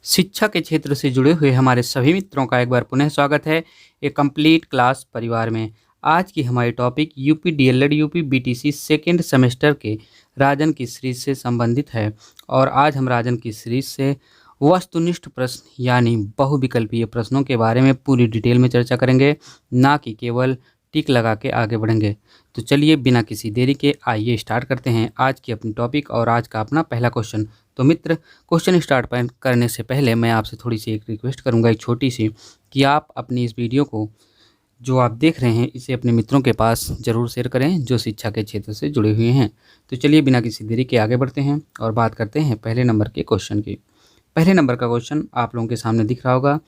शिक्षा के क्षेत्र से जुड़े हुए हमारे सभी मित्रों का एक बार पुनः स्वागत है एक कंप्लीट क्लास परिवार में। आज की हमारी topic UP DElEd UP BTC second semester के राजन की सीरीज से संबंधित है और आज हम राजन की सीरीज से वस्तुनिष्ठ प्रश्न यानी बहुविकल्पीय प्रश्नों के बारे में पूरी डिटेल में चर्चा करेंगे, ना कि केवल टिक लगा के आगे बढ़ेंगे। तो चलिए बिना किसी देरी के आइए स्टार्ट करते हैं आज की अपनी टॉपिक और आज का अपना पहला क्वेश्चन। तो मित्र, क्वेश्चन स्टार्ट करने से पहले मैं आपसे थोड़ी सी एक रिक्वेस्ट करूंगा, एक छोटी सी, कि आप अपनी इस वीडियो को जो आप देख रहे हैं इसे अपने मित्रों के पास ज़रूर शेयर करें जो शिक्षा के क्षेत्र से जुड़े हुए हैं। तो चलिए बिना किसी देरी के आगे बढ़ते हैं और बात करते हैं पहले नंबर के क्वेश्चन की। पहले नंबर का क्वेश्चन आप लोगों के सामने दिख रहा होगा।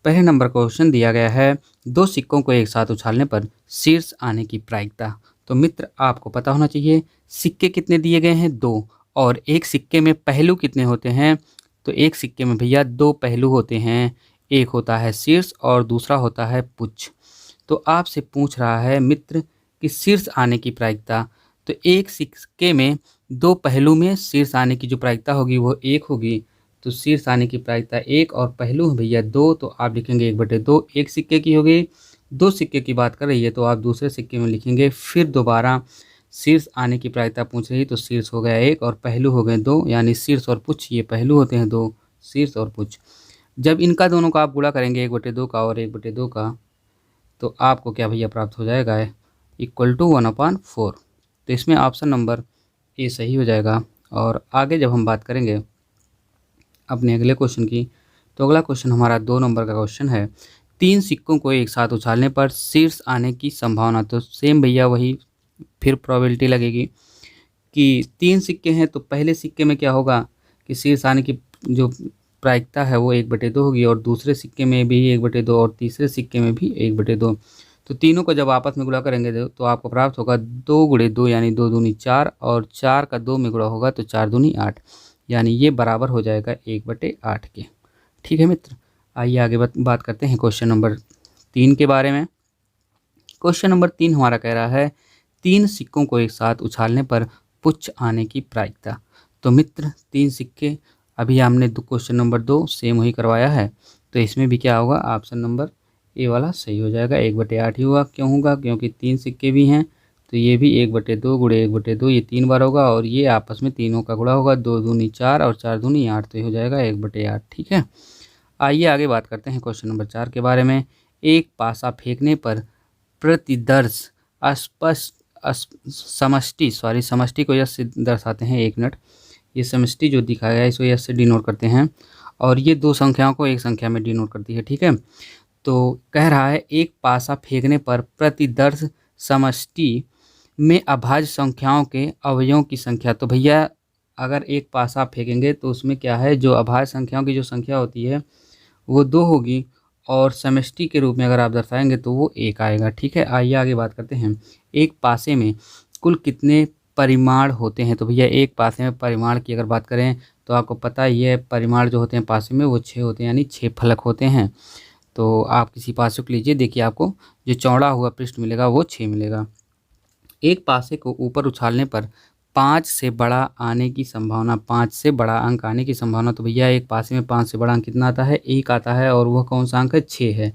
पहले नंबर का क्वेश्चन दिया गया है, दो सिक्कों को एक साथ उछालने पर शीर्ष आने की प्रायिकता। तो मित्र, आपको पता होना चाहिए सिक्के कितने दिए गए हैं, दो, और एक सिक्के में पहलू कितने होते हैं। तो एक सिक्के में भैया दो पहलू होते हैं, एक होता है शीर्ष और दूसरा होता है पुच्छ। तो आपसे पूछ रहा है मित्र कि शीर्ष आने की प्रायिकता। तो एक सिक्के में दो पहलू में शीर्ष आने की जो प्रायिकता होगी वो एक होगी। तो शीर्ष आने की प्रायिकता एक और पहलू भैया दो, तो आप लिखेंगे 1/2 एक सिक्के की होगी। दो सिक्के की बात कर रही है तो आप दूसरे सिक्के में लिखेंगे फिर दोबारा शीर्ष आने की प्रायिकता पूछ रही है तो शीर्ष हो गया एक और पहलू हो गए दो, यानी शीर्ष और पुच्छ ये पहलू होते हैं दो, शीर्ष और पुच्छ। जब इनका दोनों का आप गुणा करेंगे 1/2 का और 1/2 का, तो आपको क्या भैया प्राप्त हो जाएगा, = 1/4। तो इसमें ऑप्शन नंबर ए सही हो जाएगा। और आगे जब हम बात करेंगे अपने अगले क्वेश्चन की, तो अगला क्वेश्चन हमारा 2 नंबर का क्वेश्चन है, तीन सिक्कों को एक साथ उछालने पर शीर्ष आने की संभावना। तो सेम भैया वही फिर प्रोबेबिलिटी लगेगी कि तीन सिक्के हैं तो पहले सिक्के में क्या होगा कि शीर्ष आने की जो प्रायिकता है वो 1/2 होगी और दूसरे सिक्के में भी 1/2 और तीसरे सिक्के में भी 1/2। तो तीनों को जब आपस में गुणा करेंगे तो आपको प्राप्त होगा 2 × 2 यानी 2 दूनी 4 और 4 का 2 में गुणा होगा तो 4 दूनी 8, यानी ये बराबर हो जाएगा 1/8 के। ठीक है मित्र, आइए आगे बात करते हैं क्वेश्चन नंबर 3 के बारे में। क्वेश्चन नंबर 3 हमारा कह रहा है, तीन सिक्कों को एक साथ उछालने पर पुच्छ आने की प्रायिकता। तो मित्र, तीन सिक्के अभी हमने क्वेश्चन नंबर 2 सेम वही करवाया है, तो इसमें भी क्या होगा, ऑप्शन नंबर ए वाला सही हो जाएगा, 1/8 ही होगा। क्यों होगा, क्योंकि तीन सिक्के भी हैं तो ये भी 1/2 × 1/2 ये 3 बार होगा और ये आपस में तीनों का गुणा होगा, 2 दूनी 4 और 4 दूनी 8, तो ये हो जाएगा 1/8। ठीक है, आइए आगे बात करते हैं क्वेश्चन नंबर 4 के बारे में। एक पासा फेंकने पर प्रतिदर्श अस्पष्ट समष्टि को यश से दर्शाते हैं। 1 मिनट, ये समष्टि जो दिखाया गया है इसको यश से डिनोट करते हैं और ये दो संख्याओं को एक संख्या में डिनोट करती है। ठीक है, तो कह रहा है एक पासा फेंकने पर प्रतिदर्श समष्टि में अभाज्य संख्याओं के अवयवों की संख्या। तो भैया अगर एक पासा आप फेंकेंगे तो उसमें क्या है, जो अभाज्य संख्याओं की जो संख्या होती है वो 2 होगी और समष्टि के रूप में अगर आप दर्शाएंगे तो वो 1 आएगा। ठीक है, आइए आगे बात करते हैं, एक पासे में कुल कितने परिमाण होते हैं। तो भैया एक पासे में परिमाण की अगर बात करें तो आपको पता ही है परिमाण जो होते हैं पासे में वो 6 होते हैं, यानी 6 फलक होते हैं। तो आप किसी पासे को लीजिए, देखिए आपको जो चौड़ा हुआ पृष्ठ मिलेगा वो 6 मिलेगा। एक पासे को ऊपर उछालने पर 5 से बड़ा आने की संभावना, 5 से बड़ा अंक आने की संभावना। तो भैया एक पासे में 5 से बड़ा अंक कितना आता है, 1 आता है और वह कौन सा अंक है, 6 है।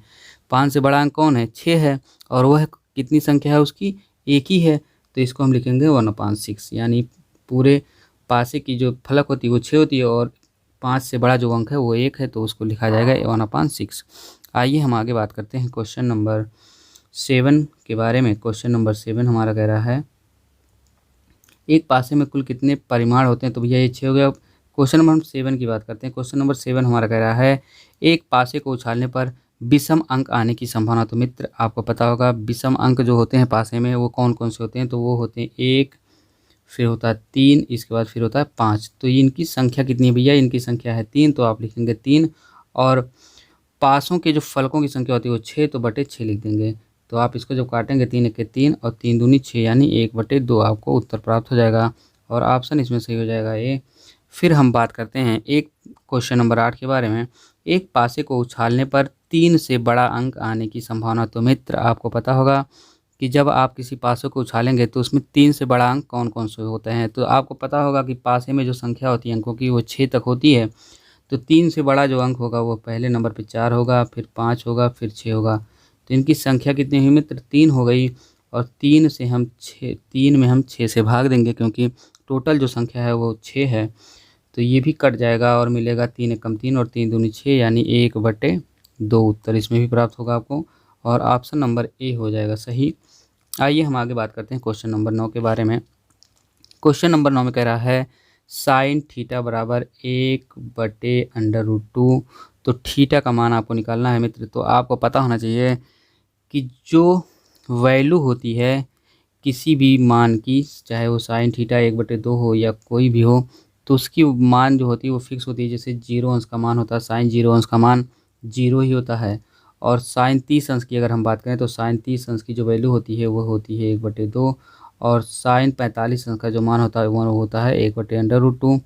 5 से बड़ा अंक कौन है, 6 है और वह कितनी संख्या है उसकी, 1 ही है। तो इसको हम लिखेंगे 1/6, यानी पूरे पासे की जो फलक होती है वो 6 होती है और 5 से बड़ा जो अंक है वो 1 है, तो उसको लिखा जाएगा 1/6। आइए हम आगे बात करते हैं क्वेश्चन नंबर 7 के बारे में। क्वेश्चन नंबर 7 हमारा कह रहा है, एक पासे में कुल कितने परिमाण होते हैं। तो भैया ये 6 हो गया। क्वेश्चन नंबर 7 की बात करते हैं। क्वेश्चन नंबर 7 हमारा कह रहा है, एक पासे को उछालने पर विषम अंक आने की संभावना। तो मित्र आपको पता होगा विषम अंक जो होते हैं पासे में वो कौन कौन से होते हैं, तो वो होते हैं 1, फिर होता है 3, इसके बाद फिर होता है 5। तो इनकी संख्या कितनी है भैया, इनकी संख्या है 3, तो आप लिखेंगे 3 और पासों के जो फलकों की संख्या होती है वो 6, तो बटे 6 लिख देंगे। तो आप इसको जब काटेंगे 3 × 3 और 3 दूनी 6 यानी 1/2 आपको उत्तर प्राप्त हो जाएगा और ऑप्शन इसमें सही हो जाएगा ए। फिर हम बात करते हैं एक क्वेश्चन नंबर 8 के बारे में, एक पासे को उछालने पर 3 से बड़ा अंक आने की संभावना। तो मित्र आपको पता होगा कि जब आप किसी पासे को उछालेंगे तो उसमें 3 से बड़ा अंक कौन कौन से होते हैं। तो आपको पता होगा कि पासे में जो संख्या होती है अंकों की वो 6 तक होती है। तो तो 3 से बड़ा जो अंक होगा वो पहले नंबर पे 4 होगा, फिर 5 होगा, फिर 6 होगा। तो इनकी संख्या कितनी हुई मित्र? 3 हो गई। और 3 में हम 6 से भाग देंगे क्योंकि टोटल जो संख्या है वो 6 है। तो ये भी कट जाएगा और मिलेगा 3 एकम 3 और 3 दूनी 6 यानी 1/2 उत्तर इसमें भी प्राप्त होगा आपको। और ऑप्शन नंबर ए हो जाएगा सही। आइए हम आगे बात करते हैं क्वेश्चन नंबर 9 के बारे में। क्वेश्चन नंबर 9 में कह रहा है साइन थीटा बराबर 1/√2। तो थीटा का मान आपको निकालना है मित्र। तो आपको पता होना चाहिए कि जो वैल्यू होती है किसी भी मान की, चाहे वो साइन थीटा 1/2 हो या कोई भी हो, तो उसकी मान जो होती है वो फिक्स होती है। जैसे 0 अंश का मान होता है, साइन 0 अंश का मान 0 ही होता है। और साइन 30 अंश की अगर हम बात करें तो साइन 30 अंश की जो वैल्यू होती है वो होती है 1/2। और साइन 45 अंश का जो मान होता है वो होता है 1/√2।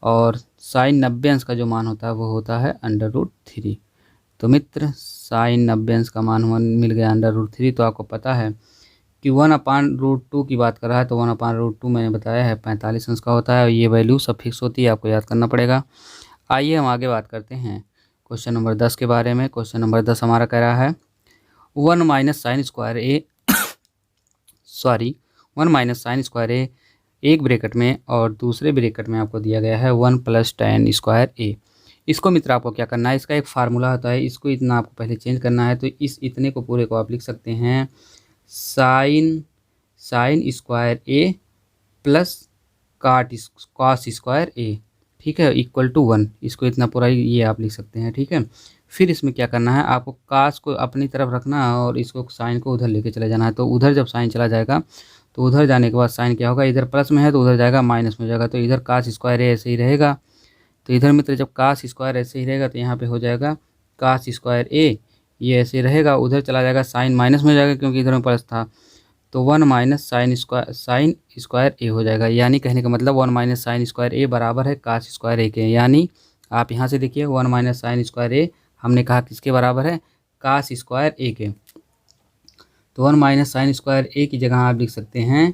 और साइन 90 अंश का जो मान होता है वो होता है √3। तो मित्र साइन 90 अंश का मान मिल गया √3। तो आपको पता है कि 1/√2 की बात कर रहा है, तो 1/√2 मैंने बताया है 45 अंश का होता है। और ये वैल्यू सब फिक्स होती है, आपको याद करना पड़ेगा। आइए हम आगे बात करते हैं क्वेश्चन नंबर 10 के बारे में। क्वेश्चन नंबर 10 हमारा कह रहा है 1 - sin² A एक ब्रैकेट में और दूसरे ब्रैकेट में आपको दिया गया है 1 + tan²A। इसको मित्र आपको क्या करना है, इसका एक फार्मूला होता है, इसको इतना आपको पहले चेंज करना है। तो इस इतने को पूरे को आप लिख सकते हैं sin² A प्लस cos²A, ठीक है, =1। इसको इतना पूरा ये आप लिख सकते हैं, ठीक है। फिर इसमें क्या करना है, आपको कास को अपनी तरफ रखना है और इसको साइन को उधर लेके चले जाना है। तो उधर जब साइन चला जाएगा तो उधर जाने के बाद साइन क्या होगा, इधर प्लस में है तो उधर जाएगा माइनस में हो जाएगा। तो इधर cos² ऐसे ही रहेगा। तो इधर मित्र जब cos² ऐसे ही रहेगा तो यहाँ पे हो जाएगा cos²A, ये ऐसे रहेगा। उधर चला जाएगा साइन माइनस में हो जाएगा क्योंकि इधर में प्लस था। तो 1 - sin² हो जाएगा। यानी कहने का मतलब 1 - sin² बराबर है cos² के। यानी आप यहाँ से देखिए 1 - sin² हमने कहा किसके बराबर है, cos² के। तो 1 - sin² की जगह आप लिख सकते हैं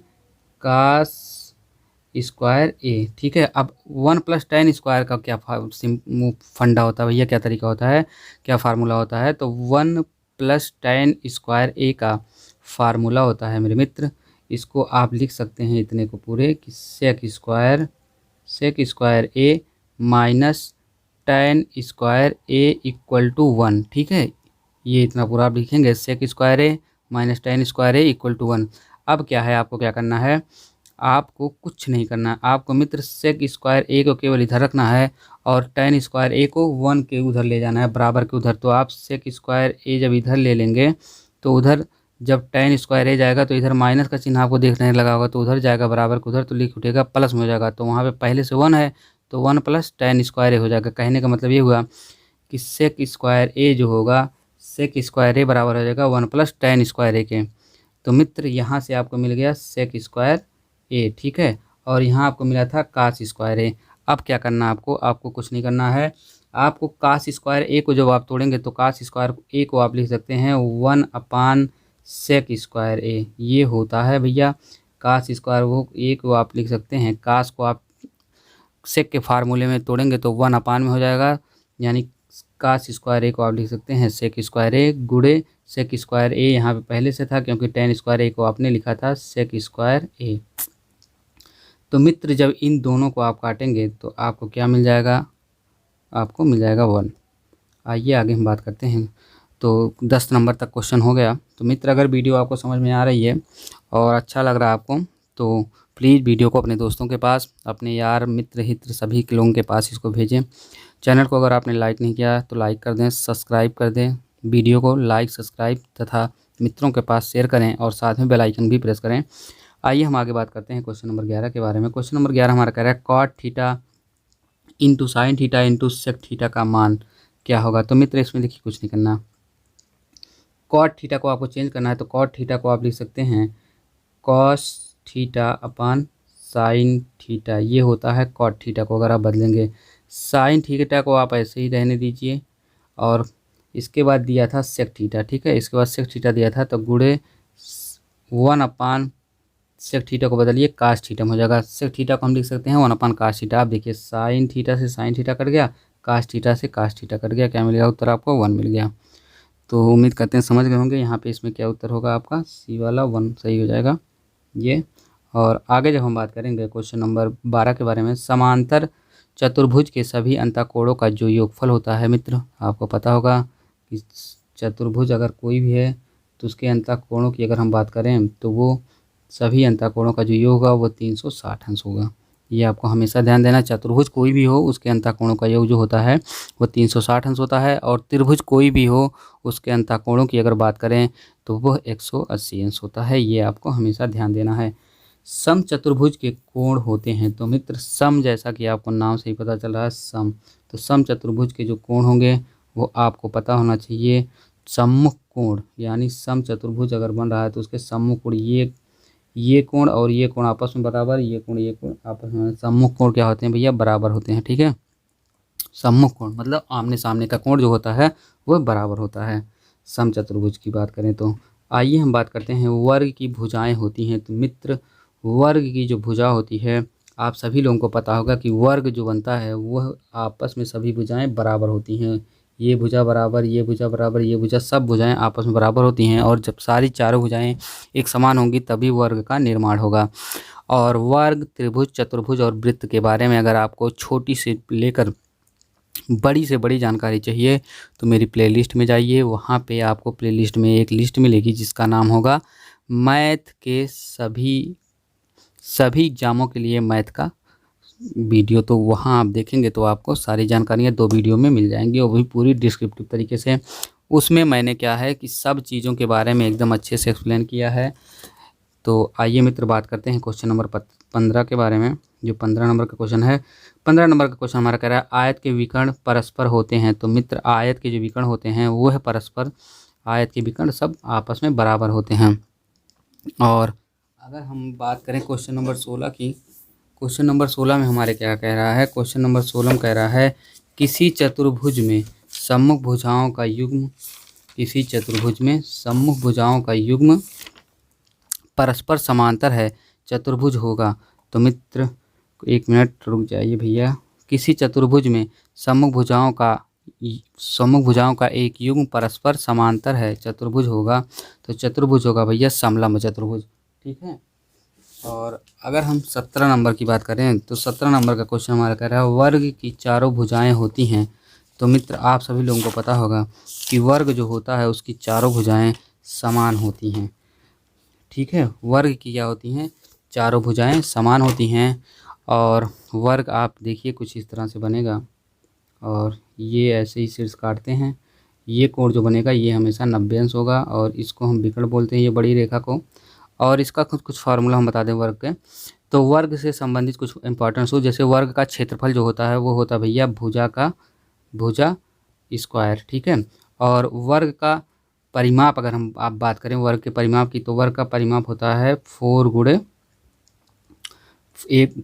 cos², ठीक है। अब 1 + tan² का क्या फंडा होता है भैया, क्या तरीका होता है, क्या फार्मूला होता है। तो 1 + tan² का फार्मूला होता है मेरे मित्र। इसको आप लिख सकते हैं इतने को पूरे कि sec² A माइनस tan² = 1, ठीक है। ये इतना पूरा आप लिखेंगे sec² A माइनस tan² = 1। अब क्या है, आपको क्या करना है, आपको कुछ नहीं करना है। आपको मित्र sec² को केवल इधर रखना है और tan² को 1 के उधर ले जाना है, बराबर के उधर। तो आप sec² जब इधर ले लेंगे तो उधर जब tan² जाएगा तो इधर माइनस का चिन्ह आपको देखने लगा होगा, तो उधर जाएगा बराबर के उधर, तो लिख उठेगा प्लस में हो जाएगा। तो वहाँ पे पहले से 1 है तो 1 + tan² हो जाएगा। कहने का मतलब ये हुआ कि sec² जो होगा, sec² बराबर हो जाएगा 1 + tan² के। तो मित्र यहाँ से आपको मिल गया sec², ठीक है। और यहाँ आपको मिला था cos²। अब क्या करना है, आपको कुछ नहीं करना है। आपको cos² को जब आप तोड़ेंगे तो cos² को आप लिख सकते हैं 1/sec²। ये होता है भैया cos² को आप लिख सकते हैं, cos को आप सेक के फार्मूले में तोड़ेंगे तो 1/में हो जाएगा। यानी cos² को आप लिख सकते हैं sec² गुणे sec²। यहाँ पे पहले से था क्योंकि tan² को आपने लिखा था sec²। तो मित्र जब इन दोनों को आप काटेंगे तो आपको क्या मिल जाएगा, आपको मिल जाएगा 1। आइए आगे हम बात करते हैं। तो 10 नंबर तक क्वेश्चन हो गया। तो मित्र अगर वीडियो आपको समझ में आ रही है और अच्छा लग रहा है आपको, तो प्लीज़ वीडियो को अपने दोस्तों के पास, अपने यार मित्र हित्र सभी के लोगों के पास इसको भेजें। चैनल को अगर आपने लाइक नहीं किया तो लाइक कर दें, सब्सक्राइब कर दें। वीडियो को लाइक, सब्सक्राइब तथा मित्रों के पास शेयर करें और साथ में बेल आइकन भी प्रेस करें। आइए हम आगे बात करते हैं क्वेश्चन नंबर 11 के बारे में। क्वेश्चन नंबर 11 हमारा कह रहा है cot θ × sin θ × sec θ का मान क्या होगा। तो मित्र इसमें देखिए कुछ नहीं करना, cot θ को आपको चेंज करना है। तो cot θ को आप लिख सकते हैं cos θ/sin θ। ये होता है cot θ को अगर आप बदलेंगे। sin θ को आप ऐसे ही रहने दीजिए और इसके बाद दिया था sec θ, ठीक है। इसके बाद sec θ दिया था तो गुणे 1/sec θ को बदलिए cos θ में हो जाएगा। sec θ को हम लिख सकते हैं 1/cos θ। आप देखिए sin θ से sin θ कट गया कास थीटा से कास थीटा कट गया, क्या मिल गया उत्तर आपको 1 मिल गया। तो उम्मीद करते हैं समझ गए होंगे। यहाँ पे इसमें क्या उत्तर होगा आपका, सी वाला 1 सही हो जाएगा ये। और आगे जब हम बात करेंगे क्वेश्चन नंबर 12 के बारे में, समांतर चतुर्भुज के सभी अंतःकोणों का जो योगफल होता है मित्र, आपको पता होगा कि चतुर्भुज अगर कोई भी है तो उसके अंतःकोणों की अगर हम बात करें तो वो सभी अंतःकोणों का जो योग होगा वो 360 अंश होगा। ये आपको हमेशा ध्यान देना, चतुर्भुज कोई भी हो उसके अंतःकोणों का योग जो होता है वो 360 अंश होता है, और त्रिभुज कोई भी हो उसके अंतःकोणों की अगर बात करें तो वह 180 अंश होता है। ये आपको हमेशा ध्यान देना है। सम चतुर्भुज के कोण होते हैं, तो मित्र सम, जैसा कि आपको नाम से ही पता चल रहा है सम, तो सम चतुर्भुज के जो कोण होंगे वो आपको पता होना चाहिए। सम्मुख कोण यानी सम चतुर्भुज अगर बन रहा है तो उसके सम्मुख कोण, ये कोण और ये कोण आपस में बराबर, ये कोण आपस में, सम्मुख कोण क्या होते हैं भैया, बराबर होते हैं। ठीक है, सम्मुख कोण मतलब आमने सामने का कोण जो होता है वह बराबर होता है सम चतुर्भुज की बात करें तो। आइए हम बात करते हैं वर्ग की भुजाएं होती हैं। तो मित्र वर्ग की जो भुजा होती है, आप सभी लोगों को पता होगा कि वर्ग जो बनता है वह आपस में सभी भुजाएं बराबर होती हैं। ये भुजा बराबर, ये भुजा बराबर, ये भुजा, सब भुजाएं आपस में बराबर होती हैं, और जब सारी चारों भुजाएं एक समान होंगी तभी वर्ग का निर्माण होगा। और वर्ग, त्रिभुज, चतुर्भुज और वृत्त के बारे में अगर आपको छोटी से लेकर बड़ी से बड़ी जानकारी चाहिए तो मेरी प्लेलिस्ट में जाइए। वहाँ पे आपको प्लेलिस्ट में एक लिस्ट मिलेगी जिसका नाम होगा मैथ के सभी एग्जामों के लिए मैथ का वीडियो। तो वहाँ आप देखेंगे तो आपको सारी जानकारियाँ 2 वीडियो में मिल जाएंगी, और भी पूरी डिस्क्रिप्टिव तरीके से। उसमें मैंने क्या है कि सब चीज़ों के बारे में एकदम अच्छे से एक्सप्लेन किया है। तो आइए मित्र बात करते हैं क्वेश्चन नंबर 15 के बारे में, जो 15 नंबर का क्वेश्चन है। 15 नंबर का क्वेश्चन हमारा कह रहा है आयत के विकर्ण परस्पर होते हैं। तो मित्र आयत के जो विकर्ण होते हैं वो है परस्पर, आयत के विकर्ण सब आपस में बराबर होते हैं। और अगर हम बात करें क्वेश्चन नंबर 16 की, क्वेश्चन नंबर 16 में हमारे क्या कह रहा है, क्वेश्चन नंबर 16 में कह रहा है किसी चतुर्भुज में सम्मुख भुजाओं का युग्म, किसी चतुर्भुज में सम्मुख भुजाओं का युग्म परस्पर समांतर है, चतुर्भुज होगा। तो मित्र 1 मिनट रुक जाइए भैया। किसी चतुर्भुज में सम्मुख भुजाओं का एक युग्म परस्पर समांतर है, चतुर्भुज होगा। तो चतुर्भुज होगा भैया समलंब चतुर्भुज। ठीक है। और अगर हम 17 नंबर की बात करें तो 17 नंबर का क्वेश्चन हमारा कह रहा है वर्ग की चारों भुजाएं होती हैं। तो मित्र आप सभी लोगों को पता होगा कि वर्ग जो होता है उसकी चारों भुजाएं समान होती हैं। ठीक है, वर्ग की क्या होती हैं, चारों भुजाएं समान होती हैं। और वर्ग आप देखिए कुछ इस तरह से बनेगा, और ये ऐसे ही शीर्ष काटते हैं। ये कोण जो बनेगा ये हमेशा 90 अंश होगा, और इसको हम विकर्ण बोलते हैं, ये बड़ी रेखा को। और इसका कुछ फार्मूला हम बता दें वर्ग के। तो वर्ग से संबंधित कुछ इंपॉर्टेंस हो, जैसे वर्ग का क्षेत्रफल जो होता है वो होता है भैया भुजा स्क्वायर। ठीक है। और वर्ग का परिमाप अगर हम आप बात करें वर्ग के परिमाप की, तो वर्ग का परिमाप होता है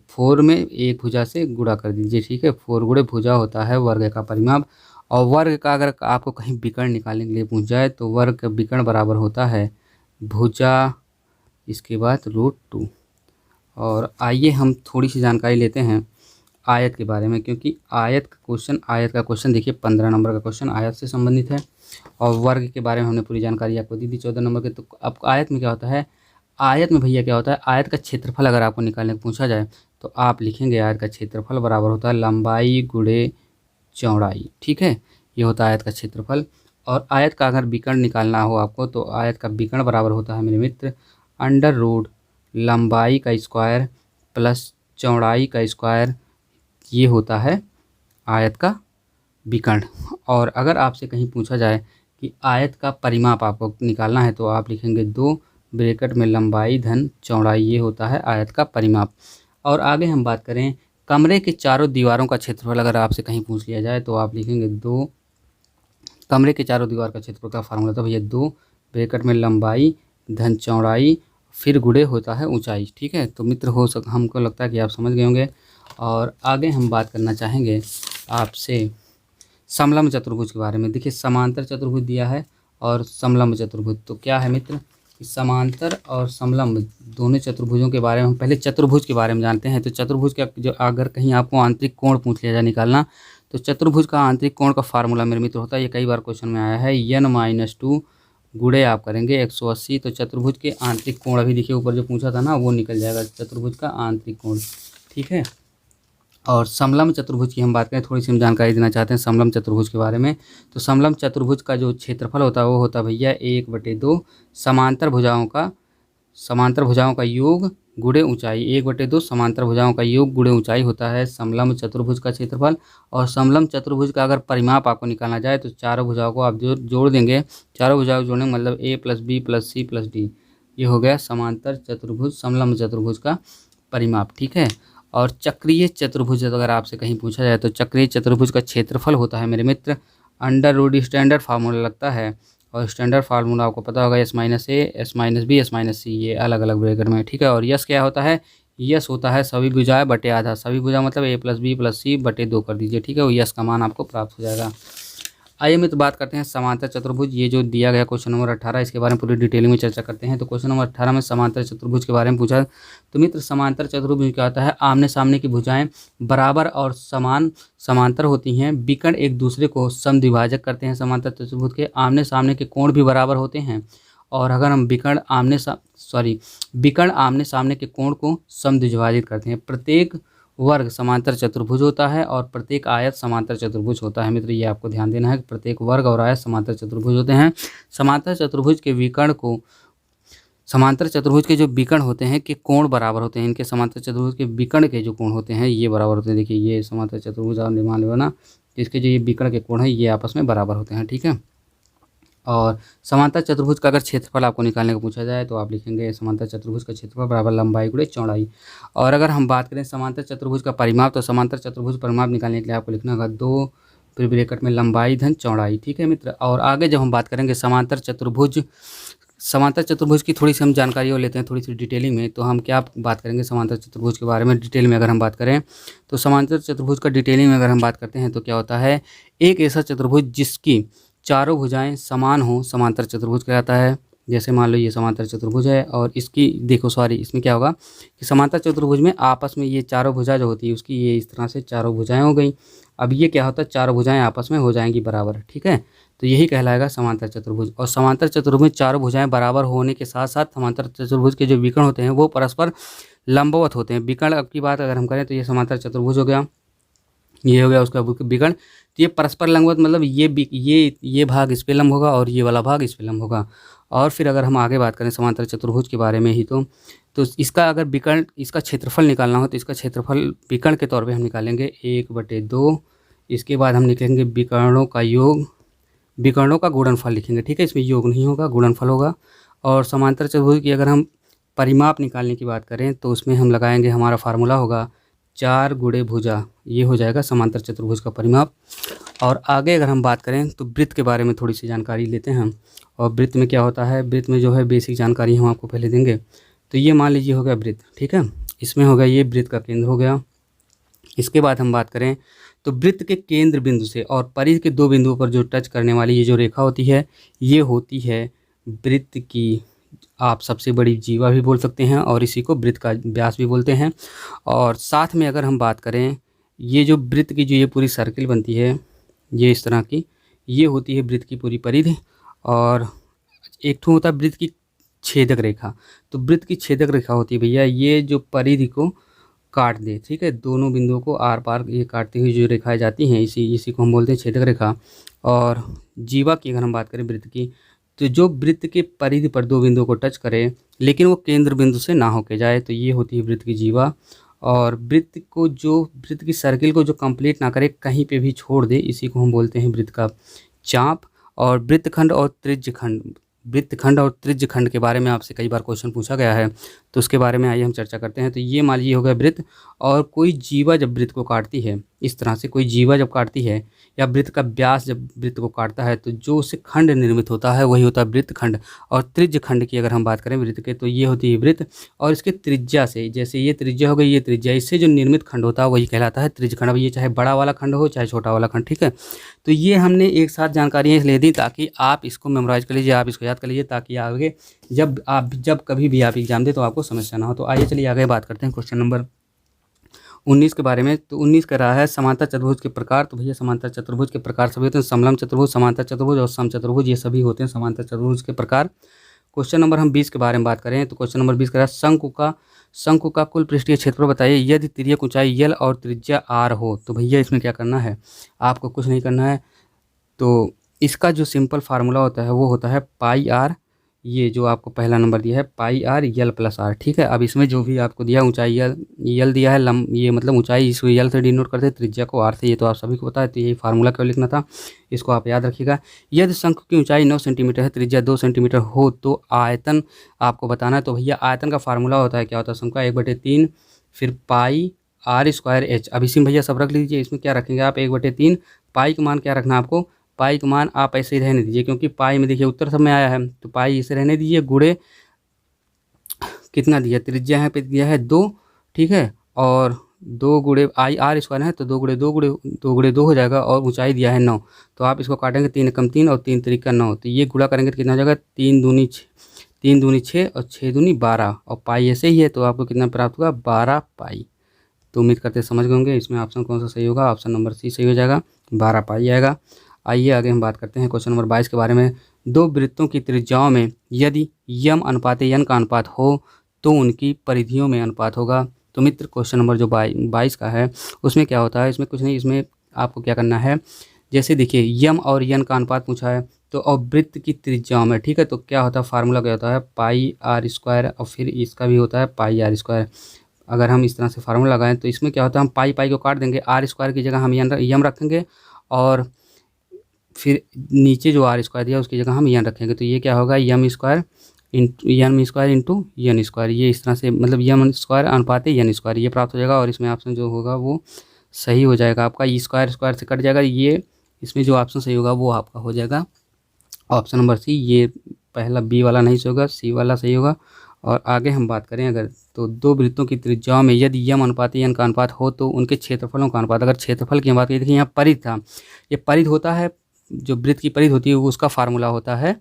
4 में एक भुजा से गुणा कर दीजिए। ठीक है, 4 गुणे भुजा होता है वर्ग का परिमाप। और वर्ग का अगर आपको कहीं विकर्ण निकालने के लिए पूछ जाए तो वर्ग का विकर्ण बराबर होता है भुजा, इसके बाद √2। और आइए हम थोड़ी सी जानकारी लेते हैं आयत के बारे में, क्योंकि आयत का क्वेश्चन देखिए 15 नंबर का क्वेश्चन आयत से संबंधित है, और वर्ग के बारे में हमने पूरी जानकारी आपको दी थी 14 नंबर के। तो आपको आयत में क्या होता है, आयत में भैया क्या होता है, आयत का क्षेत्रफल अगर आपको निकालने को पूछा जाए तो आप लिखेंगे आयत का क्षेत्रफल बराबर होता है लंबाई गुणे चौड़ाई। ठीक है, ये होता है आयत का क्षेत्रफल। और आयत का अगर विकर्ण निकालना हो आपको तो आयत का विकर्ण बराबर होता है मेरे मित्र √ लंबाई का स्क्वायर प्लस चौड़ाई का स्क्वायर, ये होता है आयत का विकर्ण। और अगर आपसे कहीं पूछा जाए कि आयत का परिमाप आपको निकालना है तो आप लिखेंगे 2 ब्रैकेट में लंबाई धन चौड़ाई, ये होता है आयत का परिमाप। और आगे हम बात करें कमरे के चारों दीवारों का क्षेत्रफल अगर आपसे कहीं पूछ लिया जाए तो आप लिखेंगे 2, कमरे के चारों दीवार का क्षेत्रफल का फार्मूला था भैया 2 ब्रैकेट में लंबाई धन चौड़ाई फिर गुणे होता है ऊंचाई। ठीक है, तो मित्र हमको लगता है कि आप समझ गए होंगे। और आगे हम बात करना चाहेंगे आपसे समलंब चतुर्भुज के बारे में। देखिए समांतर चतुर्भुज दिया है और समलंब चतुर्भुज, तो क्या है मित्र कि समांतर और समलंब दोनों चतुर्भुजों के बारे में हम पहले चतुर्भुज के बारे में जानते हैं। तो चतुर्भुज का जो अगर कहीं आपको आंतरिक कोण पूछ लिया जाए निकालना तो चतुर्भुज का आंतरिक कोण का फार्मूला मेरे मित्र होता है, ये कई बार क्वेश्चन में आया है, n-2 गुणे आप करेंगे 180। तो चतुर्भुज के आंतरिक कोण अभी देखिए ऊपर जो पूछा था ना वो निकल जाएगा, चतुर्भुज का आंतरिक कोण, ठीक है। और समलंब चतुर्भुज की हम बात करें, थोड़ी सी हम जानकारी देना चाहते हैं समलंब चतुर्भुज के बारे में। तो समलंब चतुर्भुज का जो क्षेत्रफल होता है वो होता है भैया 1/2 समांतर भुजाओं का योग गुणे ऊंचाई, 1/2 समांतर भुजाओं का योग गुणे ऊंचाई होता है समलंब चतुर्भुज का क्षेत्रफल। और समलंब चतुर्भुज का अगर परिमाप आपको निकालना जाए तो चारों भुजाओं को आप जोड़ देंगे, चारों भुजाओं को जोड़ने मतलब a + b + c + d, ये हो गया समांतर चतुर्भुज समलंब चतुर्भुज का परिमाप, ठीक है। और चक्रीय चतुर्भुज अगर आपसे कहीं पूछा जाए तो चक्रीय चतुर्भुज का क्षेत्रफल होता है मेरे मित्र √, स्टैंडर्ड फार्मूला लगता है, और स्टैंडर्ड फार्मूला आपको पता होगा S - A, S - B, S - C, ये अलग अलग ब्रैकेट में, ठीक है। और यस क्या होता है, यस होता है सभी भुजाएं बटे आधा, सभी भुजा मतलब a + b + c बटे 2 कर दीजिए, ठीक है, वो यस का मान आपको प्राप्त हो जाएगा। आइए मित्र बात करते हैं समांतर चतुर्भुज, ये जो दिया गया क्वेश्चन नंबर 18, इसके बारे में पूरी डिटेलिंग में चर्चा करते हैं। तो क्वेश्चन नंबर 18 में समांतर चतुर्भुज के बारे में पूछा। तो मित्र समांतर चतुर्भुज क्या होता है, आमने सामने की भुजाएं बराबर और समांतर होती हैं, विकर्ण एक दूसरे को समद्विभाजक करते हैं। समांतर चतुर्भुज के आमने सामने के कोण भी बराबर होते हैं, और अगर हम विकर्ण आमने सामने के कोण को समद्विभाजित करते हैं। प्रत्येक वर्ग समांतर चतुर्भुज होता है और प्रत्येक आयत समांतर चतुर्भुज होता है। मित्र ये आपको ध्यान देना है कि प्रत्येक वर्ग और आयत समांतर चतुर्भुज होते हैं। समांतर चतुर्भुज के जो विकर्ण होते हैं के कोण बराबर होते हैं, इनके समांतर चतुर्भुज के विकर्ण के जो कोण होते हैं ये बराबर होते हैं। देखिए ये समांतर चतुर्भुज आप मान लो ना, इसके जो ये विकर्ण के कोण है ये आपस में बराबर होते हैं, ठीक है। और समांतर चतुर्भुज का अगर क्षेत्रफल आपको निकालने को पूछा जाए तो आप लिखेंगे समांतर चतुर्भुज का क्षेत्रफल बराबर लंबाई गुणे चौड़ाई। और अगर हम बात करें समांतर चतुर्भुज का परिमाप, तो समांतर चतुर्भुज परिमाप निकालने के लिए आपको लिखना होगा 2 फिर ब्रैकेट में लंबाई धन चौड़ाई, ठीक है मित्र। और आगे जब हम बात करेंगे समांतर चतुर्भुज की थोड़ी सी हम जानकारी और लेते हैं, थोड़ी सी डिटेलिंग में। तो हम क्या बात करेंगे समांतर चतुर्भुज के बारे में डिटेल में अगर हम बात करें, तो समांतर चतुर्भुज का डिटेलिंग में अगर हम बात करते हैं तो क्या होता है, एक ऐसा चतुर्भुज जिसकी चारों भुजाएं समान हो समांतर चतुर्भुज कहलाता है। जैसे मान लो ये समांतर चतुर्भुज है और इसकी इसमें क्या होगा कि समांतर चतुर्भुज में आपस में ये चारों भुजा जो होती है उसकी ये इस तरह से चारों भुजाएं हो गई। अब ये क्या होता है, चारों भुजाएं आपस में हो जाएंगी बराबर, ठीक है। तो यही कहलाएगा समांतर चतुर्भुज। और समांतर चतुर्भुज में चारों भुजाएं बराबर होने के साथ साथ समांतर चतुर्भुज के जो विकर्ण होते हैं वो परस्पर लंबवत होते हैं। विकर्ण की बात अगर हम करें तो ये समांतर चतुर्भुज हो गया, ये हो गया उसका विकर्ण। तो ये परस्पर लंबवत मतलब ये भाग इस पे लंब होगा और ये वाला भाग इस पे लंब होगा। और फिर अगर हम आगे बात करें समांतर चतुर्भुज के बारे में ही तो इसका अगर विकर्ण इसका क्षेत्रफल निकालना हो तो इसका क्षेत्रफल विकर्ण के तौर पे हम निकालेंगे 1/2। इसके बाद हम निकालेंगे विकर्णों का गुणनफल लिखेंगे, ठीक है, इसमें योग नहीं होगा गुणनफल होगा। और समांतर चतुर्भुज की अगर हम परिमाप निकालने की बात करें तो उसमें हम लगाएंगे, हमारा फार्मूला होगा 4 गुणे भुजा, ये हो जाएगा समांतर चतुर्भुज का परिमाप। और आगे अगर हम बात करें तो वृत्त के बारे में थोड़ी सी जानकारी लेते हैं हम। और वृत्त में क्या होता है, वृत्त में जो है बेसिक जानकारी हम आपको पहले देंगे। तो ये मान लीजिए हो गया वृत्त, ठीक है, इसमें हो गया ये वृत्त का केंद्र हो गया। इसके बाद हम बात करें तो वृत्त के केंद्र बिंदु से और परिधि के 2 बिंदुओं पर जो टच करने वाली ये जो रेखा होती है ये होती है वृत्त की, आप सबसे बड़ी जीवा भी बोल सकते हैं और इसी को वृत्त का व्यास भी बोलते हैं। और साथ में अगर हम बात करें ये जो वृत्त की जो ये पूरी सर्किल बनती है ये इस तरह की, ये होती है वृत्त की पूरी परिधि। और एक ठो होता है वृत्त की छेदक रेखा। तो वृत्त की छेदक रेखा होती है भैया ये जो परिधि को काट दे, ठीक है, दोनों बिंदुओं को आर पार ये काटती हुई जो रेखाएं जाती हैं इसी को हम बोलते हैं छेदक रेखा। और जीवा की अगर हम बात करें वृत्त की, तो जो वृत्त के परिधि पर 2 बिंदुओं को टच करे लेकिन वो केंद्र बिंदु से ना होके जाए तो ये होती है वृत्त की जीवा। और वृत्त की सर्किल को जो कंप्लीट ना करे कहीं पे भी छोड़ दे इसी को हम बोलते हैं वृत्त का चाप। और वृत्तखंड और त्रिज्यखंड के बारे में आपसे कई बार क्वेश्चन पूछा गया है तो उसके बारे में आइए हम चर्चा करते हैं। तो ये मान लीजिए हो गया वृत्त, और कोई जीवा जब वृत्त को काटती है इस तरह से, कोई जीवा जब काटती है या वृत्त का व्यास जब वृत्त को काटता है तो जो उससे खंड निर्मित होता है वही होता है वृत्तखंड। और त्रिज्यखंड की अगर हम बात करें वृत्त के तो ये होती है वृत्त, और इसके त्रिज्या से, जैसे ये त्रिज्या हो गई ये त्रिज्या, इससे जो निर्मित खंड होता है वही कहलाता है त्रिज्यखंड। अब ये चाहे बड़ा वाला खंड हो चाहे छोटा वाला खंड, ठीक है। तो ये हमने एक साथ जानकारियाँ ले दी ताकि आप इसको मेमोराइज कर लीजिए, आप इसको याद कर लीजिए ताकि आगे जब कभी भी आप एग्जाम दे तो आपको समस्या ना हो। तो आइए चलिए आगे बात करते हैं क्वेश्चन नंबर 19 के बारे में। तो 19 कह रहा है समांतर चतुर्भुज के प्रकार। तो भैया समांतर चतुर्भुज के प्रकार सभी होते हैं, समलंब चतुर्भुज, समांतर चतुर्भुज और समचतुर्भुज, ये सभी होते हैं समांतर चतुर्भुज के प्रकार। क्वेश्चन नंबर हम 20 के बारे में बात करें तो क्वेश्चन नंबर 20 कह रहा है शंकु का कुल पृष्ठीय क्षेत्रफल बताइए यदि तिर्यक ऊंचाई L और त्रिज्या R हो। तो भैया इसमें क्या करना है, आपको कुछ नहीं करना है। तो इसका जो सिंपल फार्मूला होता है वो होता है पाई आर, ये जो आपको पहला नंबर दिया है पाई आर यल प्लस आर, ठीक है। अब इसमें जो भी आपको दिया ऊंचाई यल दिया है, ये मतलब ऊंचाई इसको यल से डिनोट करते हैं, त्रिज्या को आर से, ये तो आप सभी को पता है। तो यही फार्मूला क्यों लिखना था, इसको आप याद रखिएगा। यदि शंकु की ऊंचाई 9 सेंटीमीटर है, त्रिज्या 2 सेंटीमीटर हो तो आयतन आपको बताना है। तो भैया आयतन का फार्मूला होता है, क्या होता है, शंकु का 1/3 फिर पाई आर स्क्वायर एच। अब इसी में भैया सब रख लीजिए। इसमें क्या रखेंगे आप, 1/3 पाई का मान क्या रखना है आपको, पाई का मान आप ऐसे ही रहने दीजिए, क्योंकि पाई में देखिए उत्तर सब में आया है, तो पाई इसे रहने दीजिए। गुणे कितना दिया, त्रिज्या है पे दिया है 2, ठीक है, और 2 गुणे आई आर स्क्वायर है तो 2 गुणे 2 हो जाएगा, और ऊंचाई दिया है 9। तो आप इसको काटेंगे 3 एकम 3 और 3 त्रिक का 9, तो ये गुणा करेंगे तो कितना हो जाएगा, 3 दूनी 6 और 6 दूनी 12, और पाई ऐसे ही है तो आपको कितना प्राप्त होगा, 12 पाई। तो उम्मीद करते समझ गए होंगे। इसमें ऑप्शन कौन सा सही होगा, ऑप्शन नंबर सी सही हो जाएगा, 12 पाई आएगा। आइए आगे हम बात करते हैं क्वेश्चन नंबर 22 के बारे में। दो वृत्तों की त्रिज्याओं में यदि यम अनुपात यन का अनुपात हो तो उनकी परिधियों में अनुपात होगा। तो मित्र क्वेश्चन नंबर जो 22 का है उसमें क्या होता है, इसमें कुछ नहीं, इसमें आपको क्या करना है, जैसे देखिए यम और यन का अनुपात पूछा है, तो अब वृत्त की त्रिज्याओं में, ठीक है, तो क्या होता है, फार्मूला क्या होता है, पाई आर स्क्वायर, और फिर इसका भी होता है पाई आर स्क्वायर। अगर हम इस तरह से फार्मूला लगाएं तो इसमें क्या होता है, हम पाई को काट देंगे, आर स्क्वायर की जगह हम यम रखेंगे, और फिर नीचे जो आर स्क्वायर दिया उसकी जगह हम यन रखेंगे। तो ये क्या होगा, यम स्क्वायर इंटू यन स्क्वायर, ये इस तरह से मतलब यम स्क्वायर अनुपात यन स्क्वायर ये प्राप्त हो जाएगा। और इसमें ऑप्शन जो होगा वो सही हो जाएगा आपका, ई स्क्वायर से कट जाएगा, ये इसमें जो ऑप्शन सही होगा वो आपका हो जाएगा ऑप्शन नंबर सी। ये पहला बी वाला नहीं सही होगा, सी वाला सही होगा। और आगे हम बात करें अगर, तो दो वृत्तों की त्रिज्याओं में यदि यम अनुपात यन का अनुपात हो तो उनके क्षेत्रफलों का अनुपात, अगर क्षेत्रफल की बात करें, देखिए यहाँ परिध था, ये परिध होता है, जो वृत्त की परिध होती है उसका फार्मूला होता है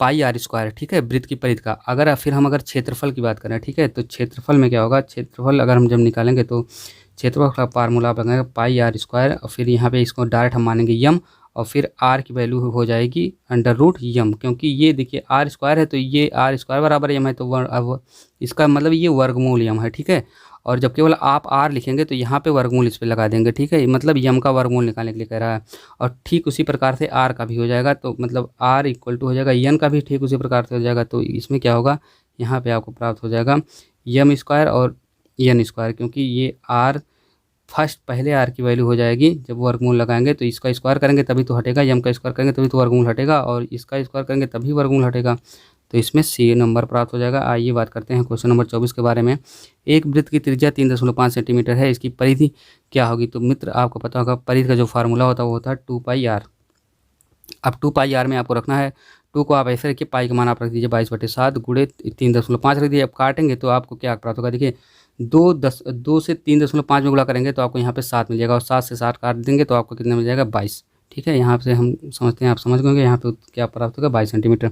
पाई आर स्क्वायर, ठीक है, वृत्त की परिध का। अगर क्षेत्रफल की बात करें, ठीक है, तो क्षेत्रफल में क्या होगा, क्षेत्रफल अगर हम जब निकालेंगे तो क्षेत्रफल का फार्मूला आप लगाएंगे पाई आर स्क्वायर, और फिर यहाँ पे इसको डायरेक्ट हम मानेंगे यम, और फिर आर की वैल्यू हो जाएगी √यम, क्योंकि ये देखिए आर स्क्वायर है तो ये आर स्क्वायर बराबर यम है, तो अब इसका मतलब ये वर्गमूल यम है, ठीक है। और जब केवल आप आर लिखेंगे तो यहाँ पे वर्गमूल इस पर लगा देंगे, ठीक है, मतलब यम का वर्गमूल निकालने के लिए कह रहा है। और ठीक उसी प्रकार से आर का भी हो जाएगा, तो मतलब आर इक्वल टू हो जाएगा यन का भी ठीक उसी प्रकार से हो जाएगा। तो इसमें क्या होगा, यहाँ पे आपको प्राप्त हो जाएगा यम स्क्वायर और यन स्क्वायर, क्योंकि ये आर फर्स्ट पहले आर की वैल्यू हो जाएगी, जब वर्गमूल लगाएंगे तो इसका स्क्वायर करेंगे तभी तो हटेगा, यम का स्क्वायर करेंगे तभी तो वर्गमूल हटेगा, और इसका स्क्वायर करेंगे तभी वर्गमूल हटेगा। तो इसमें सी नंबर प्राप्त हो जाएगा। आइए बात करते हैं क्वेश्चन नंबर 24 के बारे में। एक वृत्त की त्रिज्या 3.5 सेंटीमीटर है, इसकी परिधि क्या होगी। तो मित्र आपको पता होगा परिधि का जो फार्मूला होता है वो होता है 2 पाई आर। अब 2 पाई आर में आपको रखना है, 2 को आप ऐसे रखिए, पाई का मान आप रख दीजिए 22/7 गुणे 3.5 रख दीजिए। अब काटेंगे तो आपको क्या प्राप्त होगा, देखिए 2 से 3.5 में गुणा करेंगे तो आपको यहाँ पे 7 मिल जाएगा, और 7 से 7 काट देंगे तो आपको कितना मिल जाएगा, 22, ठीक है। यहाँ से हम समझते हैं, आप समझ गए यहाँ पे क्या प्राप्त होगा, 22 सेंटीमीटर।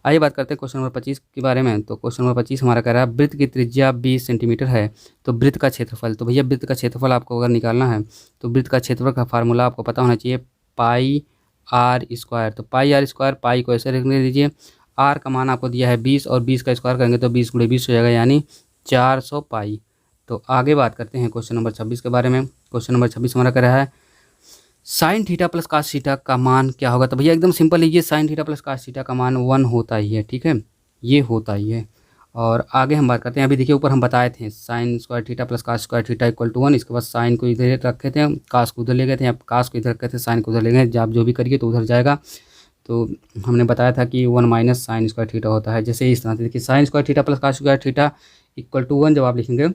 आइए बात करते हैं क्वेश्चन नंबर 25 के बारे में। तो क्वेश्चन नंबर 25 हमारा कह रहा है वृत्त की त्रिज्या 20 सेंटीमीटर है, तो वृत्त का क्षेत्रफल। तो भैया वृत्त का क्षेत्रफल आपको अगर निकालना है तो वृत्त का क्षेत्रफल का फार्मूला आपको पता होना चाहिए पाई आर स्क्वायर। तो पाई आर स्क्वायर, पाई को ऐसे रखने दीजिए, आर का मान आपको दिया है 20, और 20 का स्क्वायर करेंगे तो 20 गुणे 20 हो जाएगा, यानी 400 पाई। तो आगे बात करते हैं क्वेश्चन नंबर 26 के बारे में। क्वेश्चन नंबर 26 हमारा कह रहा है sine theta plus cos theta का मान क्या होगा। तो भैया एकदम सिंपल है, ये sine theta plus cos theta का मान 1 होता ही है, ठीक है, ये होता ही है। और आगे हम बात करते हैं, अभी देखिए ऊपर हम बताए थे sine square theta plus cos square theta equal to 1, इसके बाद साइन को इधर रखे थे, कास को उधर ले गए थे, अब कास को इधर रखे थे, साइन को उधर ले गए, आप जो भी करिए तो उधर जाएगा। तो हमने बताया था कि 1 माइनस साइन स्क्वायर थीटा होता है, जैसे इस तरह से देखिए sine square theta plus cos square theta equal to 1 जब आप लिखेंगे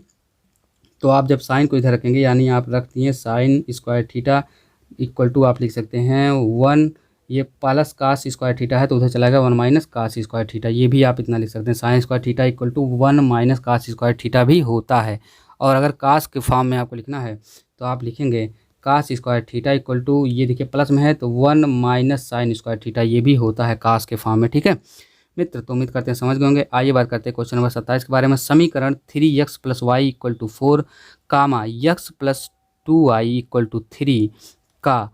तो आप जब साइन को इधर रखेंगे, यानी आप रख दिए sine square theta equal to आप लिख सकते हैं 1, ये प्लस कास स्क्वायर थीटा है तो उधर चला गया 1 माइनस कास स्क्वायर थीटा, ये भी आप इतना लिख सकते हैं, sine square theta equal to 1 minus cos square theta भी होता है। और अगर कास के फॉर्म में आपको लिखना है तो आप लिखेंगे cos square theta equal to, ये देखिए प्लस में है तो 1 माइनस साइन स्क्वायर थीटा, ये भी होता है कास के फॉर्म में, ठीक है। मित्र, तो उम्मीद करते हैं समझ गए होंगे। आइए बात करते हैं क्वेश्चन नंबर 27 के बारे में। समीकरण 3x + y = 4, x + 2y = 3 का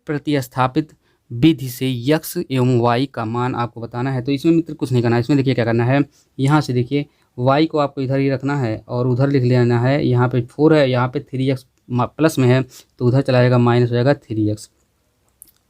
प्रतिस्थापित विधि से x एवं y का मान आपको बताना है। तो इसमें मित्र कुछ नहीं करना है। इसमें देखिए क्या करना है, यहाँ से देखिए y को आपको इधर ही रखना है और उधर लिख लेना है। यहाँ पे 4 है, यहाँ पे 3x प्लस में है तो उधर चला जाएगा, माइनस हो जाएगा 3x।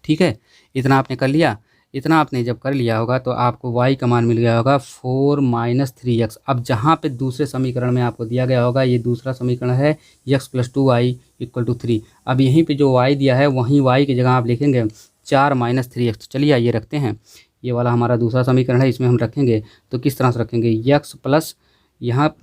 ठीक है, इतना आपने कर लिया। इतना आपने जब कर लिया होगा तो आपको y का मान मिल गया होगा 4 - 3x। अब जहाँ पे दूसरे समीकरण में आपको दिया गया होगा, ये दूसरा समीकरण है x + 2y = 3। अब यहीं पे जो y दिया है वहीं y की जगह आप लिखेंगे 4 - 3x। तो चलिए आइए रखते हैं, ये वाला हमारा दूसरा समीकरण है, इसमें हम रखेंगे। तो किस तरह से रखेंगे, x प्लस यहाँ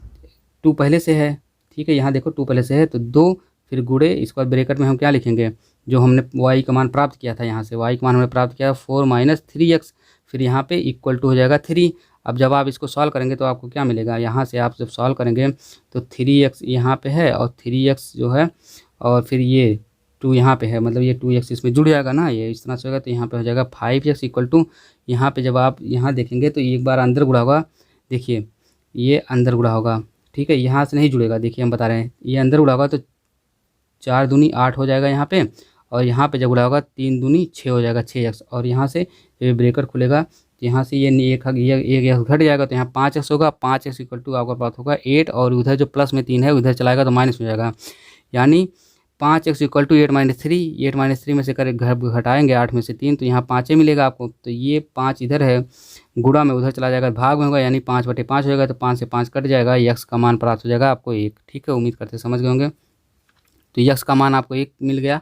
2 पहले से है, ठीक है, यहाँ देखो 2 पहले से है तो 2, फिर गुणे, इसके बाद ब्रैकेट में हम क्या लिखेंगे, जो हमने y का मान प्राप्त किया था, यहाँ से y का मान हमने प्राप्त किया 4 - 3x, फिर यहाँ पे इक्वल टू हो जाएगा 3। अब जब आप इसको सॉल्व करेंगे तो आपको क्या मिलेगा, यहाँ से आप जब सॉल्व करेंगे तो 3x यहाँ पे है और 3x जो है, और फिर ये 2 यहाँ पे है, मतलब ये 2x इसमें जुड़ जाएगा ना, ये इस तरह से होगा। तो यहाँ पे हो जाएगा 5x इक्वल टू, यहाँ पे जब आप यहाँ देखेंगे तो एक बार अंदर गुणा होगा, देखिए ये अंदर गुणा होगा, ठीक है, यहाँ से नहीं जुड़ेगा। देखिए हम बता रहे हैं ये अंदर गुणा होगा तो 4 दूनी 8 हो जाएगा यहाँ पे, और यहाँ पे जब गुणा होगा 3 दूनी 6 हो जाएगा 6x, और यहाँ से जब ब्रेकर खुलेगा तो यहाँ से ये एक घट जाएगा तो यहाँ 5x होगा। 5x इक्वल टू आपका पास होगा 8, और उधर जो प्लस में 3 है उधर चलाएगा तो माइनस हो जाएगा, यानी 5x इक्वल टू 8 - 3। 8 - 3 में से कर घटाएंगे 8 में से 3 तो यहाँ 5 मिलेगा आपको। तो ये 5 इधर है, गुणा में उधर चला जाएगा, भाग में होगा, यानी 5/5 हो जाएगा। तो 5 से 5 कट जाएगा, x का मान प्राप्त हो जाएगा आपको 1। ठीक है, उम्मीद करते समझ गए होंगे। तो यक्स का मान आपको 1 मिल गया।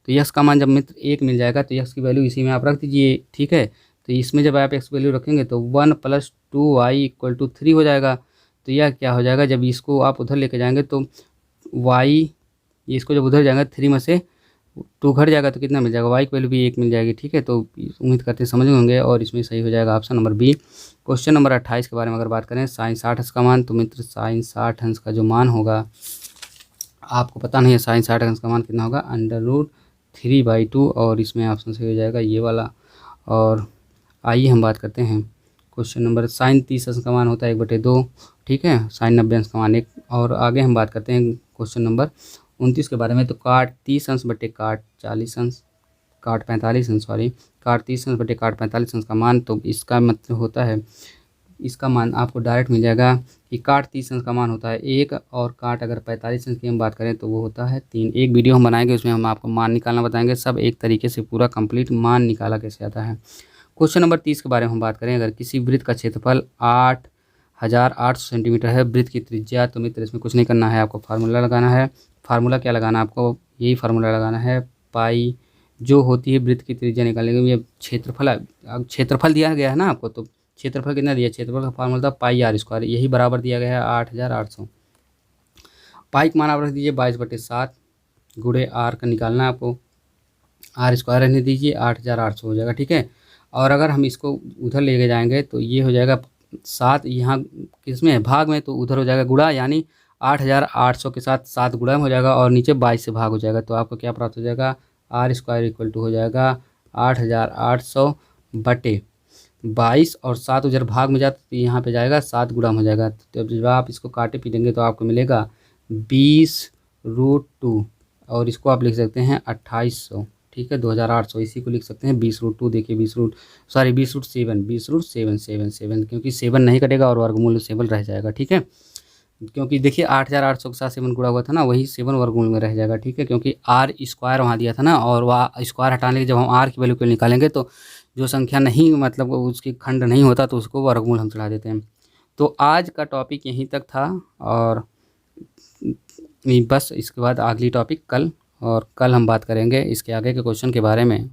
तो यक्स का मान जब मित्र 1 मिल जाएगा तो यक्स की वैल्यू इसी में आप रख दीजिए। ठीक है, तो इसमें जब आप एक्स वैल्यू रखेंगे तो 1 + 2y = 3 हो जाएगा। तो यह क्या हो जाएगा, जब इसको आप उधर लेके जाएंगे तो y, इसको जब उधर जाएंगे 3 में से 2 घट जाएगा तो कितना मिल जाएगा, y की वैल्यू भी 1 मिल जाएगी। ठीक है, तो उम्मीद करते हैं समझ होंगे, और इसमें सही हो जाएगा option number B. Question number 28 के बारे में अगर बात करें, sin 60 अंश का मान। तो मित्र sin 60 अंश का जो मान होगा, आपको पता नहीं है sin 60 अंश का मान कितना होगा, √3/2, और इसमें ऑप्शन सही हो जाएगा ये वाला। और आइए हम बात करते हैं क्वेश्चन नंबर, sin 30 अंश का मान होता है 1/2। ठीक है, sin 90 अंश का मान 1। और आगे हम बात करते हैं क्वेश्चन नंबर 29 के बारे में। तो cot 30 अंश बटे cot 40 अंश, cot 45 अंश, सॉरी, cot 30 अंश बटे cot 45 अंश का मान। तो इसका मतलब होता है, इसका मान आपको डायरेक्ट मिल जाएगा कि cot 30 अंश का मान होता है 1, और cot अगर 45 अंश की हम बात करें तो वो होता है 3। एक वीडियो हम बनाएंगे, उसमें हम आपको मान निकालना बताएंगे, सब एक तरीके से पूरा कंप्लीट मान निकाला कैसे आता है। क्वेश्चन नंबर 30 के बारे में हम बात करें, अगर किसी वृत्त का क्षेत्रफल 8800 सेंटीमीटर है, वृत्त की त्रिज्या, तो मित्र इसमें कुछ नहीं करना है, आपको फार्मूला लगाना है। फार्मूला क्या लगाना है आपको, यही फार्मूला लगाना है, पाई जो होती है वृत्त की त्रिज्या निकालने के लिए क्षेत्रफल दिया गया है ना आपको, तो क्षेत्रफल कितना दिया, क्षेत्रफल का फार्मूला था πr², यही बराबर दिया गया है 8800। पाई का मान आप रख दीजिए 22/7 गुणे r का निकालना है आपको, r² रहने दीजिए, 8800 हो जाएगा। ठीक है, और अगर हम इसको उधर लेके जाएंगे तो ये हो जाएगा 7, यहाँ किस में है, भाग में, तो उधर हो जाएगा गुणा, यानी 8800 के साथ 7 गुणा हो जाएगा, और नीचे 22 से भाग हो जाएगा। तो आपको क्या प्राप्त हो जाएगा, r² इक्वल टू हो जाएगा 8800 बटे 22, और 7 उधर भाग में जाता तो यहाँ पे जाएगा 7 गुणा हो जाएगा। तो जब आप इसको काटे पीटेंगे तो आपको मिलेगा 20√2, और इसको आप लिख सकते हैं 2800। ठीक है, 2800 इसी को लिख सकते हैं 20√2। देखिए 20√7 क्योंकि 7 नहीं कटेगा और वर्गमूल 7 रह जाएगा। ठीक है, क्योंकि देखिए 8800 के साथ 7 गुणा हुआ था ना, वही 7 वर्गमूल में रह जाएगा। ठीक है, क्योंकि r² वहाँ दिया था ना, और वह स्क्वायर हटाने के जब हम r की वैल्यू को निकालेंगे तो जो संख्या नहीं, मतलब उसकी खंड नहीं होता तो उसको वर्गमूल हम चढ़ा देते हैं। तो आज का टॉपिक यहीं तक था, और बस इसके बाद अगली टॉपिक कल, और कल हम बात करेंगे इसके आगे के क्वेश्चन के बारे में।